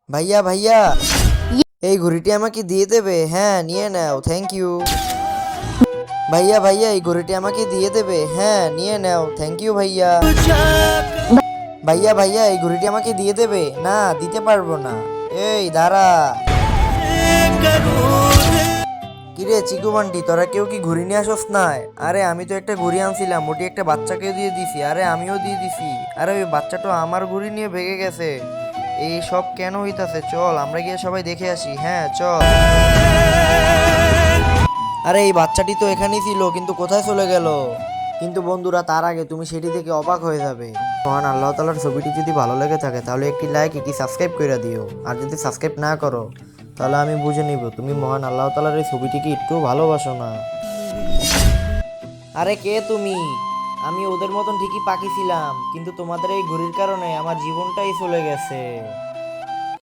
ভাইয়া ভাইয়া, এই ঘড়িটি আমাকে দিয়ে দেবে? হ্যাঁ, নিয়ে নাও, থ্যাংক ইউ। ভাইয়া ভাইয়া, এই ঘড়িটি আমাকে দিয়ে দেবে? হ্যাঁ, নিয়ে নাও, থ্যাংক ইউ ভাইয়া। ভাইয়া ভাইয়া, এই ঘড়িটি আমাকে দিয়ে দেবে? না, দিতে পারবো না। এই দাঁড়া। কিরে চিকু বান্টি, তোরা কেউ কি ঘুড়ি নিয়ে আসস নাই? আরে আমি তো একটা ঘুড়ি আনছিলাম, ওটি একটা বাচ্চাকে দিয়ে দিছি। আরে আমিও দিয়ে দিছি। আরে ওই বাচ্চাটা আমার ঘুড়ি নিয়ে ভেগে গেছে। এই সব কেন হইতাছে? চল আমরা গিয়ে সবাই দেখে আসি। হ্যাঁ চল। আরে এই বাচ্চাটি তো এখানেই ছিল, কিন্তু কোথায় চলে গেল? কিন্তু বন্ধুরা, তার আগে তুমি সেটি দেখে অবাক হয়ে যাবে। মহান আল্লাহ তাআলার ছবিটি যদি ভালো লেগে থাকে তাহলে একটি লাইক, একটি সাবস্ক্রাইব করে দিও। আর যদি সাবস্ক্রাইব না করো তাহলে আমি বুঝে নিব তুমি মহান আল্লাহ তাআলার এই ছবিটিকে একটু ভালোবাসো না। আরে কে তুমি? আমি ওদের মতন ঠিকই পাখি ছিলাম, কিন্তু তোমাদের এই ঘুড়ির কারণে আমার জীবনটাই চলে গেছে।